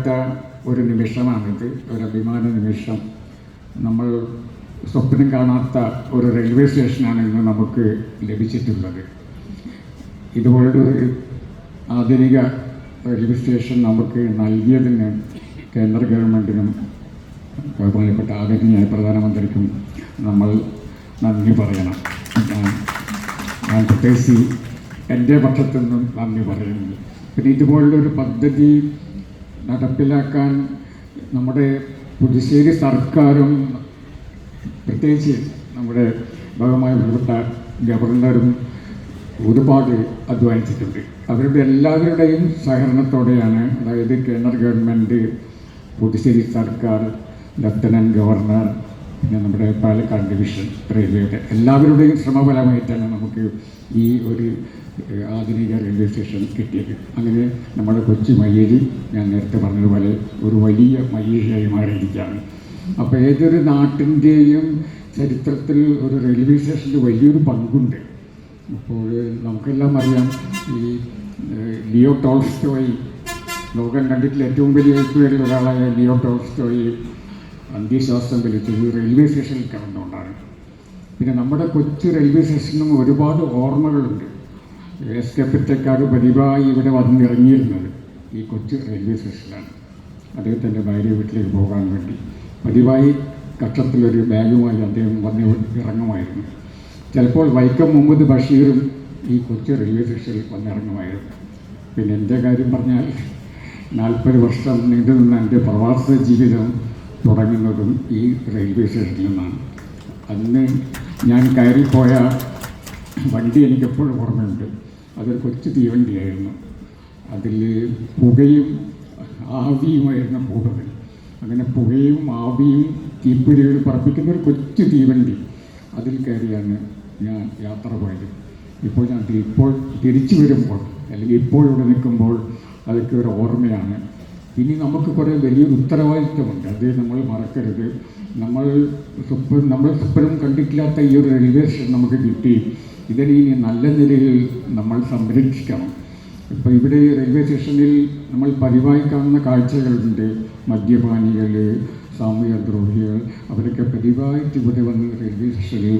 വരാത്ത ഒരു നിമിഷമാണിത്, ഒരു അഭിമാന നിമിഷം. നമ്മൾ സ്വപ്നം കാണാത്ത ഒരു റെയിൽവേ സ്റ്റേഷനാണ് ഇന്ന് നമുക്ക് ലഭിച്ചിട്ടുള്ളത്. ഇതുപോലൊരു ആധുനിക റെയിൽവേ സ്റ്റേഷൻ നമുക്ക് നൽകിയതിന് കേന്ദ്ര ഗവൺമെൻറ്റിനും ബഹുമാനപ്പെട്ട ആദരണീയ പ്രധാനമന്ത്രിക്കും നമ്മൾ നന്ദി പറയണം. ഞാൻ പ്രത്യേകിച്ച് എൻ്റെ പക്ഷത്തു നിന്നും നന്ദി പറയുന്നു. പിന്നെ ഇതുപോലുള്ളൊരു പദ്ധതി നടപ്പിലാക്കാൻ നമ്മുടെ പുതുശ്ശേരി സർക്കാരും പ്രത്യേകിച്ച് നമ്മുടെ ബഹുമാനപ്പെട്ട ഗവർണറും ഒരുപാട് അധ്വാനിച്ചിട്ടുണ്ട്. അവരുടെ എല്ലാവരുടെയും സഹകരണത്തോടെയാണ്, അതായത് കേന്ദ്ര ഗവൺമെൻറ്, പുതുശ്ശേരി സർക്കാർ, ലഫ്റ്റനൻറ്റ് ഗവർണർ, പിന്നെ നമ്മുടെ പാലക്കാട് ഡിവിഷൻ റെയിൽവേയുടെ എല്ലാവരുടെയും ശ്രമഫലമായിട്ടാണ് നമുക്ക് ഈ ഒരു ആധുനിക റെയിൽവേ സ്റ്റേഷൻ കിട്ടിയത്. അങ്ങനെ നമ്മുടെ കൊച്ചി മയ്യഴി ഞാൻ നേരത്തെ പറഞ്ഞതുപോലെ ഒരു വലിയ മയ്യഴിയായി മാറിയിരിക്കുകയാണ്. അപ്പോൾ ഏതൊരു നാട്ടിൻ്റെയും ചരിത്രത്തിൽ ഒരു റെയിൽവേ സ്റ്റേഷൻ്റെ വലിയൊരു പങ്കുണ്ട്. അപ്പോൾ നമുക്കെല്ലാം അറിയാം, ഈ ലിയോ ടോൾസ്റ്റോയ്, ലോകം കണ്ടിട്ടുള്ള ഏറ്റവും വലിയ എഴുത്തുകാരിൽ ഒരാളായ ലിയോ ടോൾസ്റ്റോയ് അന്ത്യശ്വാസം വലിച്ചത് റെയിൽവേ സ്റ്റേഷനിൽ കിടന്നുകൊണ്ടാണ്. പിന്നെ നമ്മുടെ കൊച്ചു റെയിൽവേ സ്റ്റേഷനും ഒരുപാട് ഓർമ്മകളുണ്ട്. എസ് കെ പിറ്റക്കാട് പതിവായി ഇവിടെ വന്നിറങ്ങിയിരുന്നത് ഈ കൊച്ചു റെയിൽവേ സ്റ്റേഷനിലാണ്. അദ്ദേഹത്തിൻ്റെ ഭാര്യ വീട്ടിലേക്ക് പോകാൻ വേണ്ടി പതിവായി കക്ഷത്തിലൊരു ബാഗുമായി അദ്ദേഹം വന്ന് ഇറങ്ങുമായിരുന്നു. ചിലപ്പോൾ വൈക്കം മുഹമ്മദ് ബഷീറും ഈ കൊച്ചു റെയിൽവേ സ്റ്റേഷനിൽ വന്നിറങ്ങുമായിരുന്നു. പിന്നെ എൻ്റെ കാര്യം പറഞ്ഞാൽ 40 വർഷം നീണ്ടു നിന്ന എൻ്റെ പ്രവാസ ജീവിതം തുടങ്ങുന്നതും ഈ റെയിൽവേ സ്റ്റേഷനിൽ നിന്നാണ്. അന്ന് ഞാൻ കയറിപ്പോയ വണ്ടി എനിക്കെപ്പോഴും ഓർമ്മയുണ്ട്. അതൊരു കൊച്ചു തീവണ്ടിയായിരുന്നു. അതിൽ പുകയും ആവിയുമായിരുന്നു പോകുന്നത്. അങ്ങനെ പുകയും ആവിയും തീപ്പൊരികൾ പറപ്പിക്കുന്ന ഒരു കൊച്ചു തീവണ്ടി, അതിൽ കയറിയാണ് ഞാൻ യാത്ര പോയത്. ഇപ്പോൾ തിരിച്ചു വരുമ്പോൾ, അല്ലെങ്കിൽ ഇപ്പോൾ ഇവിടെ നിൽക്കുമ്പോൾ അതൊക്കെ ഒരു ഓർമ്മയാണ്. ഇനി നമുക്ക് കുറേ വലിയൊരു ഉത്തരവാദിത്വമുണ്ട്, അത് നമ്മൾ മറക്കരുത്. നമ്മൾ സ്വപ്നം കണ്ടിട്ടില്ലാത്ത ഈ ഒരു റെയിൽവേ സ്റ്റേഷൻ നമുക്ക് കിട്ടി. ഇതിനെ ഇനി നല്ല നിലയിൽ നമ്മൾ സംരക്ഷിക്കണം. ഇപ്പോൾ ഇവിടെ റെയിൽവേ സ്റ്റേഷനിൽ നമ്മൾ പതിവായി കാണുന്ന കാഴ്ചകളുണ്ട്. മദ്യപാനികൾ, സാമൂഹ്യദ്രോഹികൾ, അവരൊക്കെ പതിവായിട്ട് ഇവിടെ വന്ന് റെയിൽവേ സ്റ്റേഷനിൽ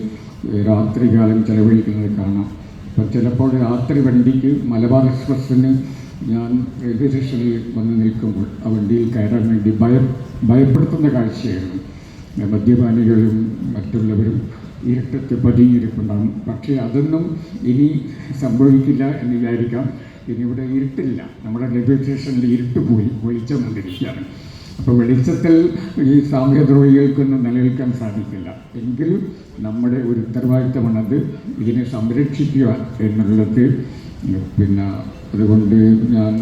രാത്രികാലം ചെലവഴിക്കുന്നത് കാണാം. അപ്പോൾ ചിലപ്പോൾ രാത്രി വണ്ടിക്ക് മലബാർ എക്സ്പ്രസ്സിന് ഞാൻ റെയിൽവേ സ്റ്റേഷനിൽ വന്ന് നിൽക്കുമ്പോൾ ആ വണ്ടിയിൽ കയറാൻ വേണ്ടി ഭയപ്പെടുത്തുന്ന കാഴ്ചയായിരുന്നു. മദ്യപാനികളും മറ്റുള്ളവരും ഇരുട്ടത്ത് പതിയിരിപ്പുണ്ടാകും. പക്ഷേ അതൊന്നും ഇനി സംഭവിക്കില്ല എന്ന് വിചാരിക്കാം. ഇനി ഇവിടെ ഇരുട്ടില്ല, നമ്മുടെ റെയിൽവേ സ്റ്റേഷനിൽ ഇരുട്ട് പോയി, വെളിച്ചം കൊണ്ടിരിക്കുകയാണ്. അപ്പോൾ വെളിച്ചത്തിൽ ഈ സാമൂഹ്യദ്രോഹികൾക്കൊന്നും നിലനിൽക്കാൻ സാധിക്കില്ല. എങ്കിലും നമ്മുടെ ഒരു ഉത്തരവാദിത്തമാണത്, ഇതിനെ സംരക്ഷിക്കുക എന്നുള്ളത്. പിന്നെ അതുകൊണ്ട് ഞാൻ